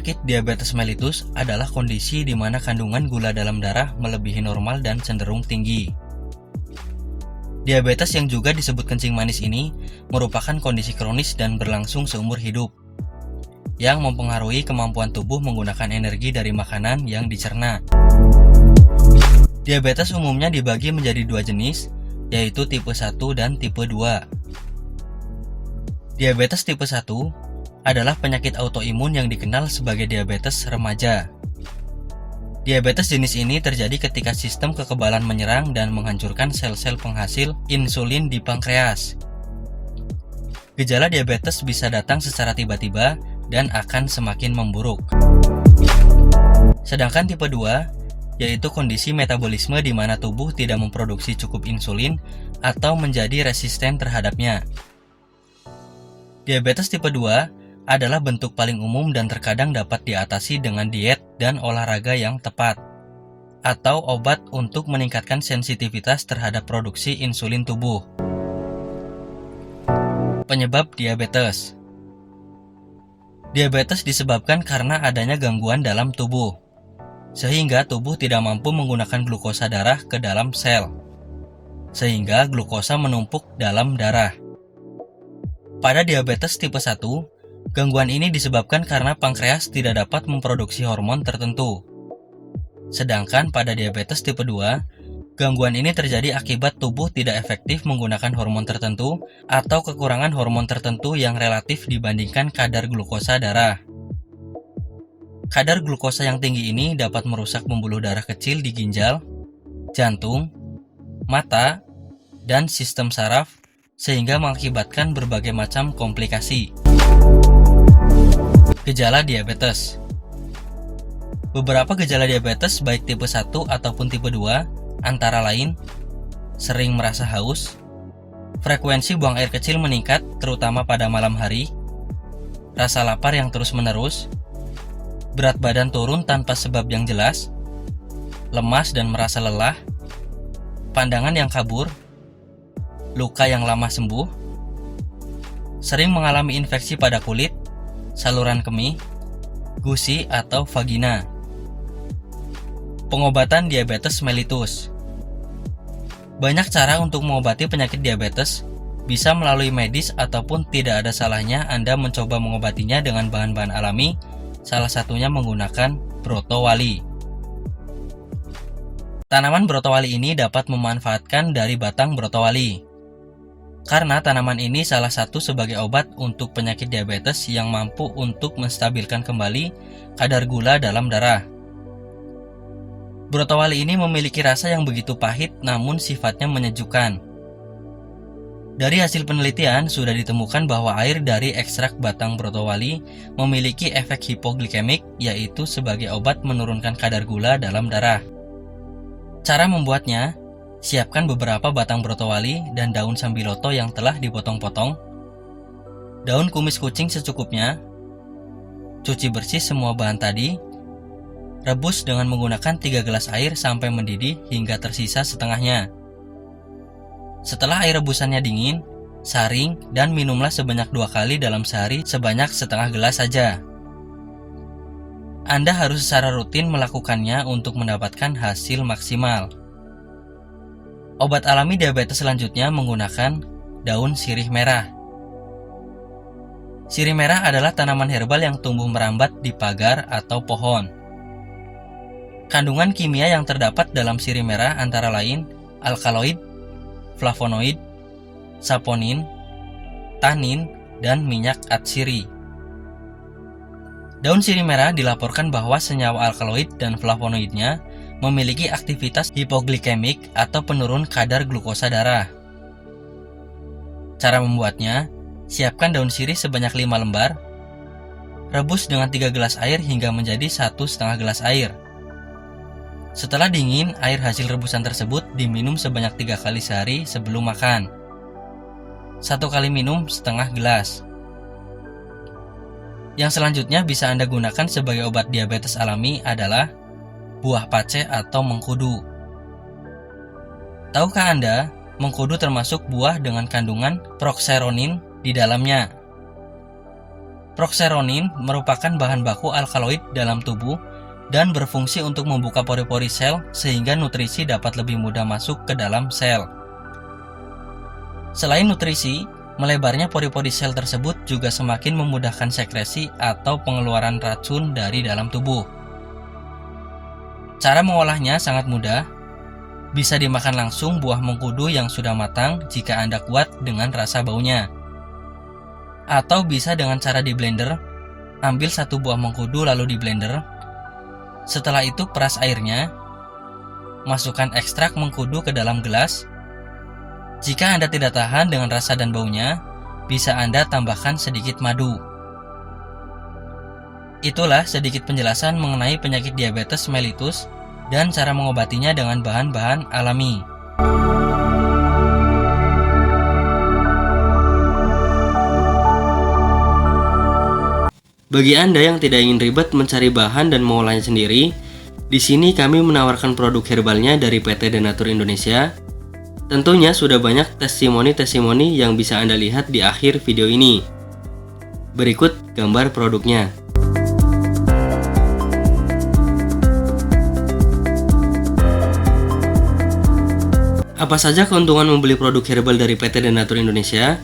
Penyakit diabetes mellitus adalah kondisi di mana kandungan gula dalam darah melebihi normal dan cenderung tinggi. Diabetes yang juga disebut kencing manis ini merupakan kondisi kronis dan berlangsung seumur hidup, yang mempengaruhi kemampuan tubuh menggunakan energi dari makanan yang dicerna. Diabetes umumnya dibagi menjadi dua jenis, yaitu tipe 1 dan tipe 2. Diabetes tipe 1 adalah penyakit autoimun yang dikenal sebagai diabetes remaja. Diabetes jenis ini terjadi ketika sistem kekebalan menyerang dan menghancurkan sel-sel penghasil insulin di pankreas. Gejala diabetes bisa datang secara tiba-tiba dan akan semakin memburuk. Sedangkan tipe 2 yaitu kondisi metabolisme di mana tubuh tidak memproduksi cukup insulin atau menjadi resisten terhadapnya. Diabetes tipe 2 adalah bentuk paling umum dan terkadang dapat diatasi dengan diet dan olahraga yang tepat, atau obat untuk meningkatkan sensitivitas terhadap produksi insulin tubuh. Penyebab diabetes. Diabetes disebabkan karena adanya gangguan dalam tubuh, sehingga tubuh tidak mampu menggunakan glukosa darah ke dalam sel, sehingga glukosa menumpuk dalam darah. Pada diabetes tipe 1, gangguan ini disebabkan karena pankreas tidak dapat memproduksi hormon tertentu. Sedangkan pada diabetes tipe 2, gangguan ini terjadi akibat tubuh tidak efektif menggunakan hormon tertentu atau kekurangan hormon tertentu yang relatif dibandingkan kadar glukosa darah. Kadar glukosa yang tinggi ini dapat merusak pembuluh darah kecil di ginjal, jantung, mata, dan sistem saraf, sehingga mengakibatkan berbagai macam komplikasi. Gejala diabetes. Beberapa gejala diabetes baik tipe 1 ataupun tipe 2 antara lain sering merasa haus, frekuensi buang air kecil meningkat terutama pada malam hari, rasa lapar yang terus-menerus, berat badan turun tanpa sebab yang jelas, lemas dan merasa lelah, pandangan yang kabur, luka yang lama sembuh, sering mengalami infeksi pada kulit, saluran kemih, gusi atau vagina. Pengobatan diabetes mellitus. Banyak cara untuk mengobati penyakit diabetes, bisa melalui medis ataupun tidak ada salahnya Anda mencoba mengobatinya dengan bahan-bahan alami, salah satunya menggunakan brotowali. Tanaman brotowali ini dapat memanfaatkan dari batang brotowali. Karena tanaman ini salah satu sebagai obat untuk penyakit diabetes yang mampu untuk menstabilkan kembali kadar gula dalam darah. Brotowali ini memiliki rasa yang begitu pahit namun sifatnya menyejukkan. Dari hasil penelitian sudah ditemukan bahwa air dari ekstrak batang brotowali memiliki efek hipoglikemik, yaitu sebagai obat menurunkan kadar gula dalam darah. Cara membuatnya: siapkan beberapa batang brotowali dan daun sambiloto yang telah dipotong-potong, daun kumis kucing secukupnya, cuci bersih semua bahan tadi, rebus dengan menggunakan 3 gelas air sampai mendidih hingga tersisa setengahnya. Setelah air rebusannya dingin, saring dan minumlah sebanyak 2 kali dalam sehari sebanyak setengah gelas saja. Anda harus secara rutin melakukannya untuk mendapatkan hasil maksimal. Obat alami diabetes selanjutnya menggunakan daun sirih merah. Sirih merah adalah tanaman herbal yang tumbuh merambat di pagar atau pohon. Kandungan kimia yang terdapat dalam sirih merah antara lain alkaloid, flavonoid, saponin, tanin, dan minyak atsiri. Daun sirih merah dilaporkan bahwa senyawa alkaloid dan flavonoidnya memiliki aktivitas hipoglikemik atau penurun kadar glukosa darah. Cara membuatnya: siapkan daun sirih sebanyak 5 lembar, rebus dengan 3 gelas air hingga menjadi 1,5 gelas air. Setelah dingin, air hasil rebusan tersebut diminum sebanyak 3 kali sehari sebelum makan. 1 kali minum setengah gelas. Yang selanjutnya bisa Anda gunakan sebagai obat diabetes alami adalah buah pace atau mengkudu. Tahukah Anda, mengkudu termasuk buah dengan kandungan proxeronin di dalamnya. Proxeronin merupakan bahan baku alkaloid dalam tubuh dan berfungsi untuk membuka pori-pori sel sehingga nutrisi dapat lebih mudah masuk ke dalam sel. Selain nutrisi, melebarnya pori-pori sel tersebut juga semakin memudahkan sekresi atau pengeluaran racun dari dalam tubuh. Cara mengolahnya sangat mudah. Bisa dimakan langsung buah mengkudu yang sudah matang jika Anda kuat dengan rasa baunya. Atau bisa dengan cara di blender, ambil satu buah mengkudu lalu di blender. Setelah itu peras airnya, masukkan ekstrak mengkudu ke dalam gelas. Jika Anda tidak tahan dengan rasa dan baunya, bisa Anda tambahkan sedikit madu. Itulah sedikit penjelasan mengenai penyakit diabetes mellitus dan cara mengobatinya dengan bahan-bahan alami. Bagi Anda yang tidak ingin ribet mencari bahan dan mengolahnya sendiri, di sini kami menawarkan produk herbalnya dari PT Denatur Indonesia. Tentunya sudah banyak testimoni-testimoni yang bisa Anda lihat di akhir video ini. Berikut gambar produknya. Apa saja keuntungan membeli produk herbal dari PT Denatur Indonesia?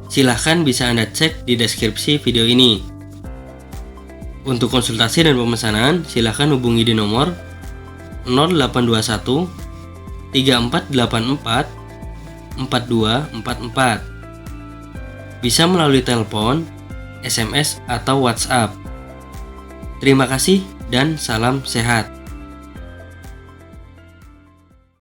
Silahkan bisa Anda cek di deskripsi video ini. Untuk konsultasi dan pemesanan, silahkan hubungi di nomor 0821 3484 4244. Bisa melalui telepon, SMS, atau WhatsApp. Terima kasih dan salam sehat.